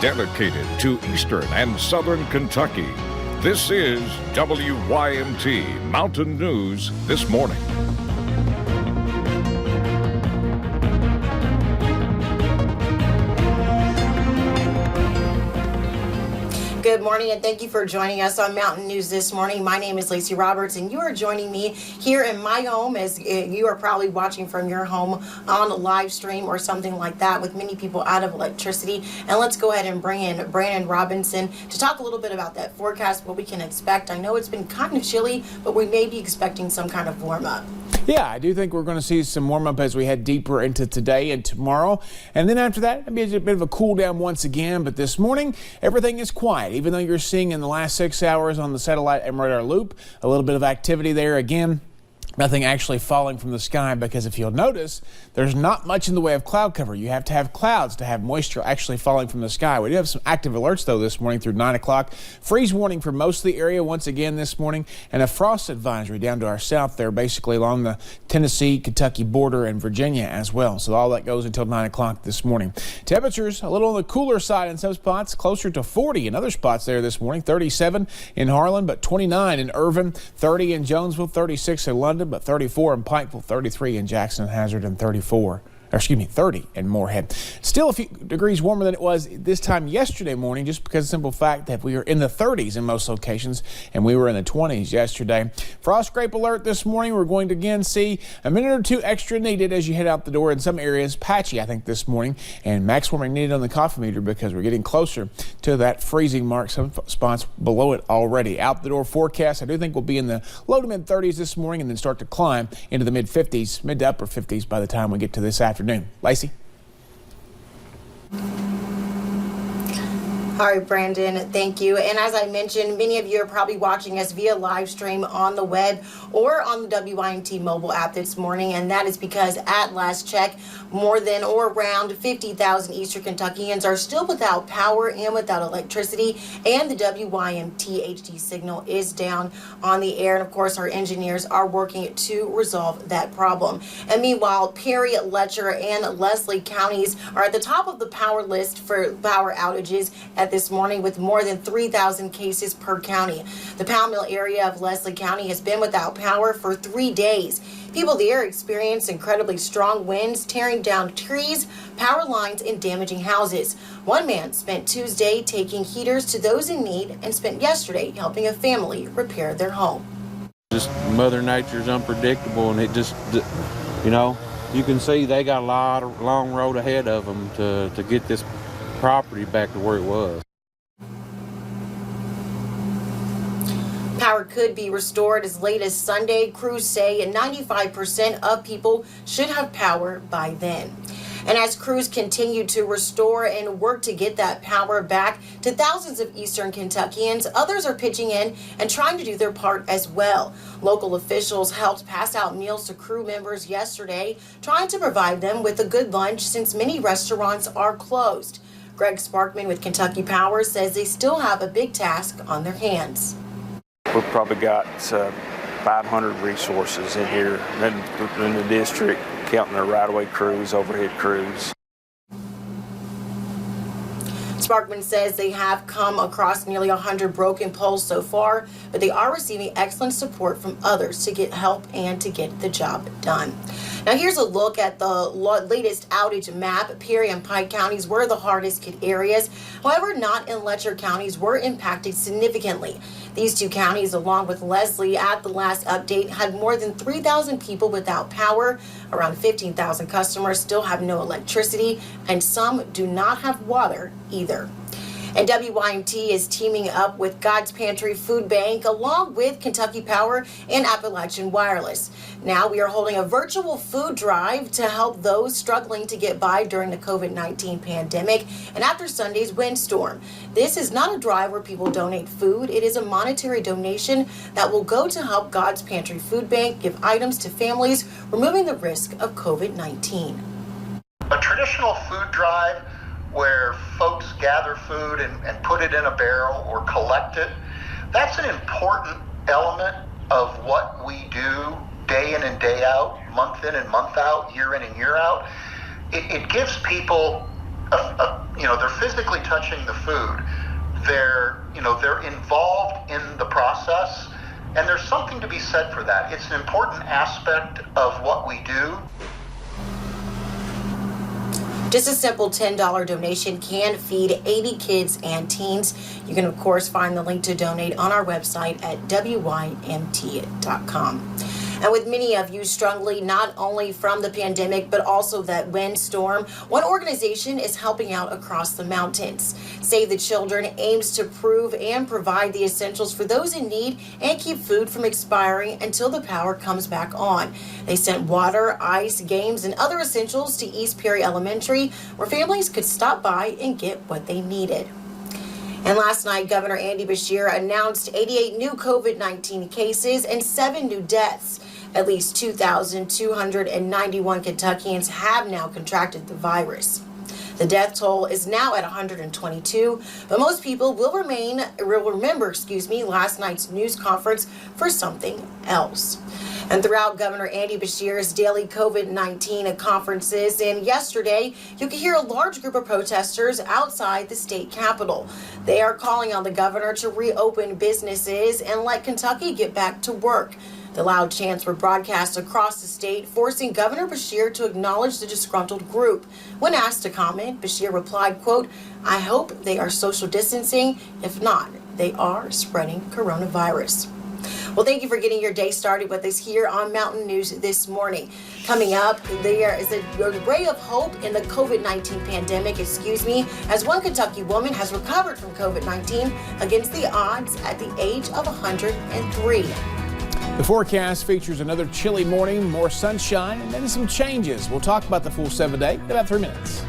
dedicated to Eastern and Southern Kentucky. This is WYMT Mountain News This Morning. Good morning, and thank you for joining us on Mountain News This Morning. My name is Lacey Roberts, and you are joining me here in my home, as you are probably watching from your home on a live stream or something like that, with many people out of electricity. And let's go ahead and bring in Brandon Robinson to talk a little bit about that forecast, what we can expect. I know it's been kind of chilly, but we may be expecting some kind of warm up. Yeah, I do think we're going to see some warm up as we head deeper into today and tomorrow. And then after that, it'll be a bit of a cool down once again. But this morning, everything is quiet, even though you're seeing in the last 6 hours on the satellite and radar loop a little bit of activity there again. Nothing actually falling from the sky, because if you'll notice, there's not much in the way of cloud cover. You have to have clouds to have moisture actually falling from the sky. We do have some active alerts, though, this morning through 9 o'clock. Freeze warning for most of the area once again this morning, and a frost advisory down to our south there, basically along the Tennessee-Kentucky border and Virginia as well. So all that goes until 9 o'clock this morning. Temperatures a little on the cooler side in some spots, closer to 40 in other spots there this morning. 37 in Harlan, but 29 in Irvin, 30 in Jonesville, 36 in London, but 34 in Pikeville, 33 in Jackson and Hazard, and 30 in Moorhead. Still a few degrees warmer than it was this time yesterday morning, just because of the simple fact that we were in the 30s in most locations, and we were in the 20s yesterday. Frost scrape alert this morning. We're going to again see a minute or two extra needed as you head out the door in some areas. Patchy, I think, this morning, and max warming needed on the coffee meter because we're getting closer to that freezing mark. Some spots below it already. Out the door forecast, I do think we'll be in the low to mid 30s this morning, and then start to climb into the mid 50s, mid to upper 50s by the time we get to this afternoon. Lacey? All right, Brandon, thank you. And as I mentioned, many of you are probably watching us via live stream on the web or on the WYMT mobile app this morning, and that is because at last check, more than or around 50,000 Eastern Kentuckians are still without power and without electricity, and the WYMT HD signal is down on the air. And of course, our engineers are working to resolve that problem. And meanwhile, Perry, Letcher, and Leslie counties are at the top of the power list for power outages at this morning, with more than 3,000 cases per county. The Powell Mill area of Leslie County has been without power for 3 days. People there experienced incredibly strong winds, tearing down trees, power lines, and damaging houses. One man spent Tuesday taking heaters to those in need and spent yesterday helping a family repair their home. Just Mother Nature's unpredictable, and it just, you know, you can see they got a long road ahead of them to get this property back to where it was. Power could be restored as late as Sunday. Crews say 95% of people should have power by then. And as crews continue to restore and work to get that power back to thousands of Eastern Kentuckians, others are pitching in and trying to do their part as well. Local officials helped pass out meals to crew members yesterday, trying to provide them with a good lunch since many restaurants are closed. Greg Sparkman with Kentucky Power says they still have a big task on their hands. We've probably got 500 resources in here in the district, counting their right-of-way crews, overhead crews. Sparkman says they have come across nearly 100 broken poles so far, but they are receiving excellent support from others to get help and to get the job done. Now here's a look at the latest outage map. Perry and Pike counties were the hardest hit areas. However, not in Letcher counties were impacted significantly. These two counties, along with Leslie, at the last update, had more than 3,000 people without power. Around 15,000 customers still have no electricity, and some do not have water either. And WYMT is teaming up with God's Pantry Food Bank along with Kentucky Power and Appalachian Wireless. Now we are holding a virtual food drive to help those struggling to get by during the COVID-19 pandemic and after Sunday's windstorm. This is not a drive where people donate food. It is a monetary donation that will go to help God's Pantry Food Bank give items to families removing the risk of COVID-19. A traditional food drive where folks gather food and put it in a barrel or collect it, that's an important element of what we do day in and day out, month in and month out, year in and year out. It gives people a they're physically touching the food. They're involved in the process, and there's something to be said for that. It's an important aspect of what we do. Just a simple $10 donation can feed 80 kids and teens. You can, of course, find the link to donate on our website at WYMT.com. And with many of you struggling not only from the pandemic, but also that windstorm, one organization is helping out across the mountains. Save the Children aims to prove and provide the essentials for those in need and keep food from expiring until the power comes back on. They sent water, ice, games, and other essentials to East Perry Elementary, where families could stop by and get what they needed. And last night, Governor Andy Beshear announced 88 new COVID-19 cases and 7 new deaths. At least 2,291 Kentuckians have now contracted the virus. The death toll is now at 122, but most people will remember last night's news conference for something else. And throughout Governor Andy Beshear's daily COVID-19 conferences, and yesterday, you could hear a large group of protesters outside the state capitol. They are calling on the governor to reopen businesses and let Kentucky get back to work. The loud chants were broadcast across the state, forcing Governor Beshear to acknowledge the disgruntled group. When asked to comment, Beshear replied, quote, "I hope they are social distancing. If not, they are spreading coronavirus." Well, thank you for getting your day started with us here on Mountain News this morning. Coming up, there is a ray of hope in the COVID-19 pandemic, as one Kentucky woman has recovered from COVID-19 against the odds at the age of 103. The forecast features another chilly morning, more sunshine, and then some changes. We'll talk about the full 7 day in about 3 minutes.